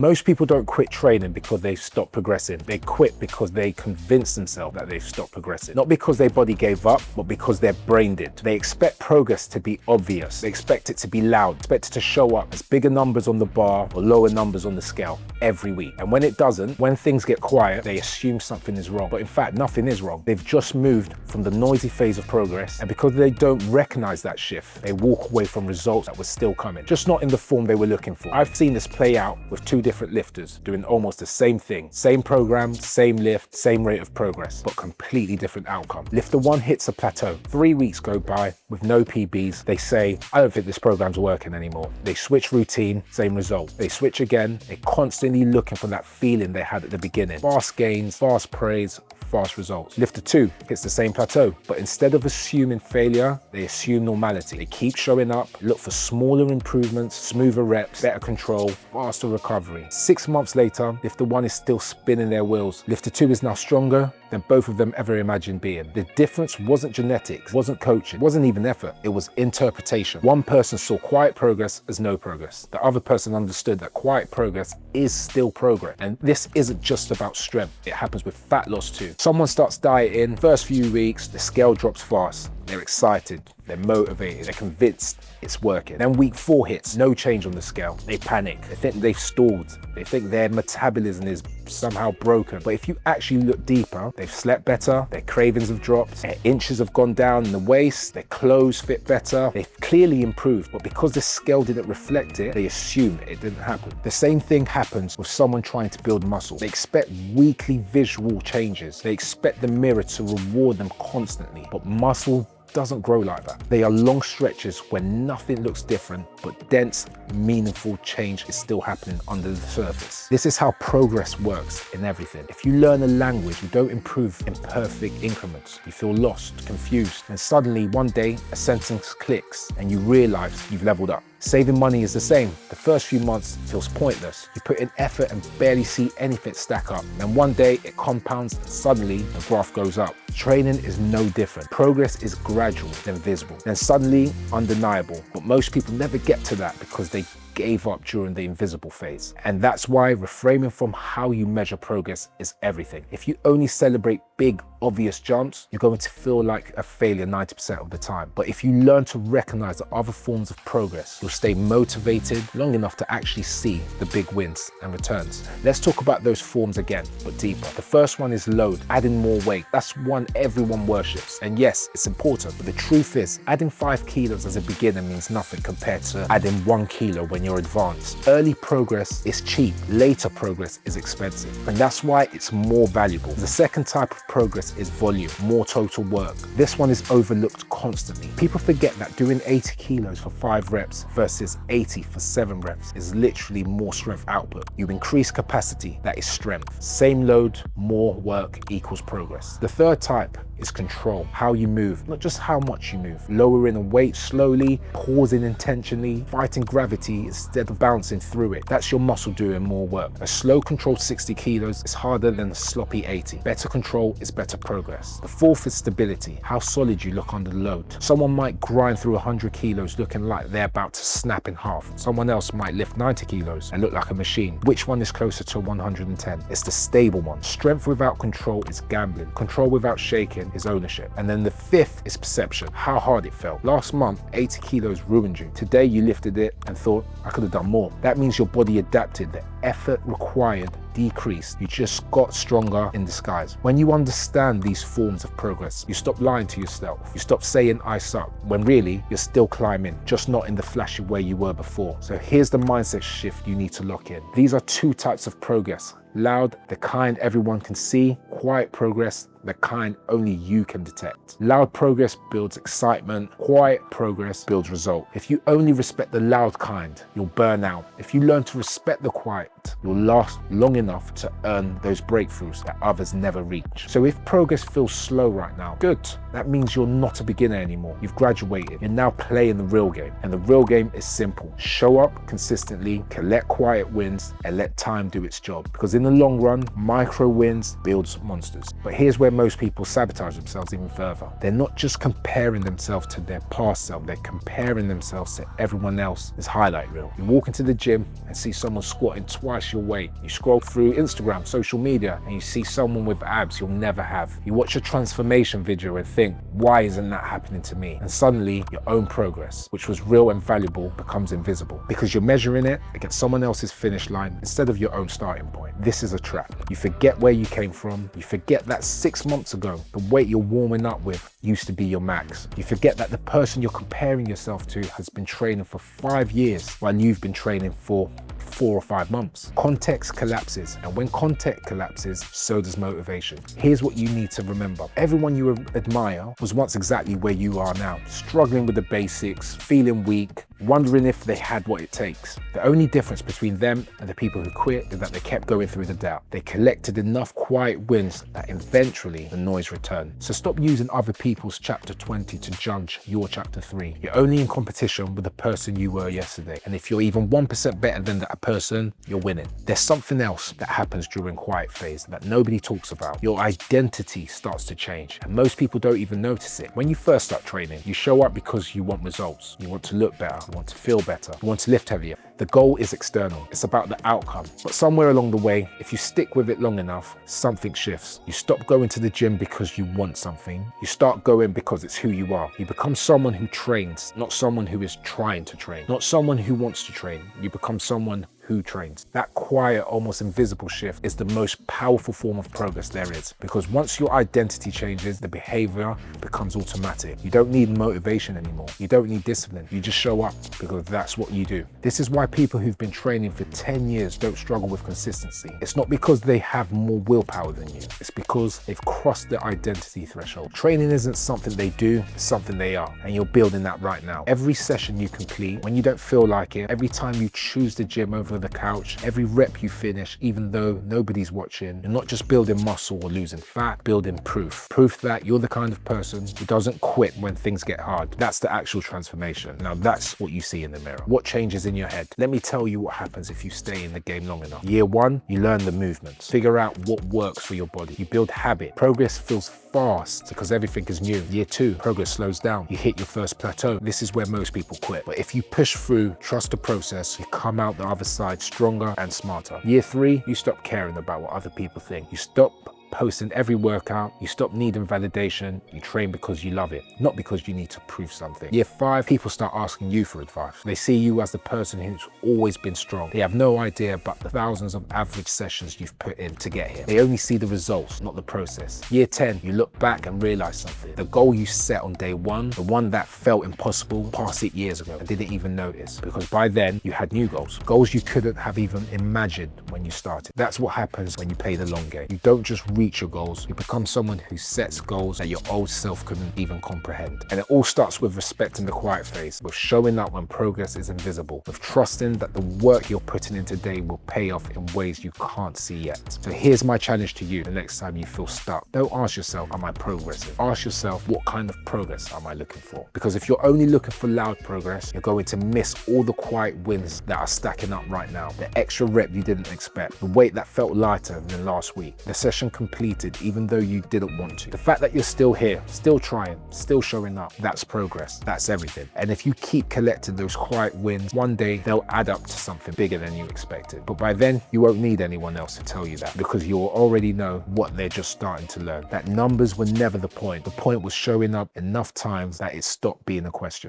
Most people don't quit training because they've stopped progressing. They quit because they convince themselves that they've stopped progressing. Not because their body gave up, but because their brain did. They expect progress to be obvious. They expect it to be loud, expect it to show up as bigger numbers on the bar or lower numbers on the scale every week. And when it doesn't, when things get quiet, they assume something is wrong. But in fact, nothing is wrong. They've just moved from the noisy phase of progress, and because they don't recognize that shift, they walk away from results that were still coming, just not in the form they were looking for. I've seen this play out with two different lifters doing almost the same thing. Same program, same lift, same rate of progress, but completely different outcome. Lifter one hits a plateau. 3 weeks go by with no PBs. They say, I don't think this program's working anymore. They switch routine, same result. They switch again. They're constantly looking for that feeling they had at the beginning. Fast gains, fast praise, fast results. Lifter two hits the same plateau, but instead of assuming failure, they assume normality. They keep showing up, look for smaller improvements, smoother reps, better control, faster recovery. 6 months later, lifter one is still spinning their wheels. Lifter two is now stronger than both of them ever imagined being. The difference wasn't genetics, wasn't coaching, wasn't even effort, it was interpretation. One person saw quiet progress as no progress. The other person understood that quiet progress is still progress. And this isn't just about strength, it happens with fat loss too. Someone starts dieting, first few weeks, the scale drops fast. They're excited, they're motivated, they're convinced it's working. Then week 4 hits, no change on the scale. They panic, they think they've stalled, they think their metabolism is somehow broken. But if you actually look deeper, they've slept better, their cravings have dropped, their inches have gone down in the waist, their clothes fit better, they've clearly improved. But because the scale didn't reflect it, they assume it didn't happen. The same thing happens with someone trying to build muscle. They expect weekly visual changes. They expect the mirror to reward them constantly, but muscle doesn't grow like that. They are long stretches where nothing looks different, but dense, meaningful change is still happening under the surface. This is how progress works in everything. If you learn a language, you don't improve in perfect increments. You feel lost, confused, and suddenly one day a sentence clicks and you realize you've leveled up. Saving money is the same. The first few months feels pointless. You put in effort and barely see anything stack up. Then one day it compounds and suddenly the graph goes up. Training is no different. Progress is gradual, then visible, then suddenly undeniable. But most people never get to that because they gave up during the invisible phase. And that's why reframing from how you measure progress is everything. If you only celebrate big, obvious jumps, you're going to feel like a failure 90% of the time. But if you learn to recognize the other forms of progress, you'll stay motivated long enough to actually see the big wins and returns. Let's talk about those forms again, but deeper. The first one is load, adding more weight. That's one everyone worships. And yes, it's important, but the truth is, adding 5 kilos as a beginner means nothing compared to adding 1 kilo when you're advanced. Early progress is cheap, later progress is expensive. And that's why it's more valuable. The second type of progress is volume, more total work. This one is overlooked constantly. People forget that doing 80 kilos for 5 reps versus 80 for 7 reps is literally more strength output. You increase capacity, that is strength. Same load, more work equals progress. The third type is control, how you move, not just how much you move. Lowering a weight slowly, pausing intentionally, fighting gravity instead of bouncing through it. That's your muscle doing more work. A slow controlled 60 kilos is harder than a sloppy 80. Better control is better progress. The fourth is stability, how solid you look under load. Someone might grind through 100 kilos looking like they're about to snap in half. Someone else might lift 90 kilos and look like a machine. Which one is closer to 110? It's the stable one. Strength without control is gambling. Control without shaking is ownership. And then the fifth is perception, how hard it felt. Last month, 80 kilos ruined you. Today you lifted it and thought, I could have done more. That means your body adapted. The effort required decreased. You just got stronger in disguise. When you understand these forms of progress, you stop lying to yourself. You stop saying I suck, when really you're still climbing, just not in the flashy way you were before. So here's the mindset shift you need to lock in. These are 2 types of progress. Loud, the kind everyone can see. Quiet progress, the kind only you can detect. Loud progress builds excitement. Quiet progress builds result. If you only respect the loud kind, you'll burn out. If you learn to respect the quiet, you'll last long enough to earn those breakthroughs that others never reach. So if progress feels slow right now, good. That means you're not a beginner anymore. You've graduated. You're now playing the real game. And the real game is simple. Show up consistently, collect quiet wins, and let time do its job. Because in the long run, micro wins builds monsters. But here's where where most people sabotage themselves even further. They're not just comparing themselves to their past self, they're comparing themselves to everyone else's highlight reel. You walk into the gym and see someone squatting twice your weight. You scroll through Instagram, social media, and you see someone with abs you'll never have. You watch a transformation video and think, why isn't that happening to me? And suddenly your own progress, which was real and valuable, becomes invisible because you're measuring it against someone else's finish line instead of your own starting point. This is a trap. You forget where you came from. You forget that 6 months ago, the weight you're warming up with used to be your max. You forget that the person you're comparing yourself to has been training for 5 years while you've been training for 4 or 5 months. Context collapses, and when context collapses, so does motivation. Here's what you need to remember. Everyone you admire was once exactly where you are now, struggling with the basics, feeling weak, wondering if they had what it takes. The only difference between them and the people who quit is that they kept going through the doubt. They collected enough quiet wins that eventually the noise returned. So stop using other people's chapter 20 to judge your chapter 3. You're only in competition with the person you were yesterday. And if you're even 1% better than that person, you're winning. There's something else that happens during quiet phase that nobody talks about. Your identity starts to change, and most people don't even notice it. When you first start training, you show up because you want results. You want to look better. You want to feel better. You want to lift heavier. The goal is external. It's about the outcome. But somewhere along the way, if you stick with it long enough, something shifts. You stop going to the gym because you want something. You start going because it's who you are. You become someone who trains, not someone who is trying to train, not someone who wants to train. You become someone who trains. That quiet, almost invisible shift is the most powerful form of progress there is, because once your identity changes, the behavior becomes automatic. You don't need motivation anymore. You don't need discipline. You just show up because that's what you do. This is why people who've been training for 10 years don't struggle with consistency. It's not because they have more willpower than you. It's because they've crossed the identity threshold. Training isn't something they do, it's something they are. And you're building that right now. Every session you complete, when you don't feel like it, every time you choose the gym over the couch, every rep you finish, even though nobody's watching, you're not just building muscle or losing fat, building proof. Proof that you're the kind of person who doesn't quit when things get hard. That's the actual transformation. Now that's what you see in the mirror. What changes in your head? Let me tell you what happens if you stay in the game long enough. Year 1, you learn the movements. Figure out what works for your body. You build habit. Progress feels fast because everything is new. Year 2, progress slows down. You hit your first plateau. This is where most people quit. But if you push through, trust the process, you come out the other side stronger and smarter. Year 3, you stop caring about what other people think. You stop posting every workout, you stop needing validation, you train because you love it, not because you need to prove something. Year 5, people start asking you for advice. They see you as the person who's always been strong. They have no idea about the thousands of average sessions you've put in to get here. They only see the results, not the process. Year 10, you look back and realize something. The goal you set on day 1, the one that felt impossible, passed it years ago and didn't even notice, because by then you had new goals. Goals you couldn't have even imagined when you started. That's what happens when you play the long game. You don't just reach your goals, you become someone who sets goals that your old self couldn't even comprehend. And it all starts with respecting the quiet phase, with showing up when progress is invisible, with trusting that the work you're putting in today will pay off in ways you can't see yet. So here's my challenge to you the next time you feel stuck. Don't ask yourself, am I progressing? Ask yourself, what kind of progress am I looking for? Because if you're only looking for loud progress, you're going to miss all the quiet wins that are stacking up right now. The extra rep you didn't expect, the weight that felt lighter than last week, the session completed even though you didn't want to. The fact that you're still here, still trying, still showing up, that's progress. That's everything. And if you keep collecting those quiet wins, one day they'll add up to something bigger than you expected. But by then, you won't need anyone else to tell you that, because you'll already know what they're just starting to learn. That numbers were never the point. The point was showing up enough times that it stopped being a question.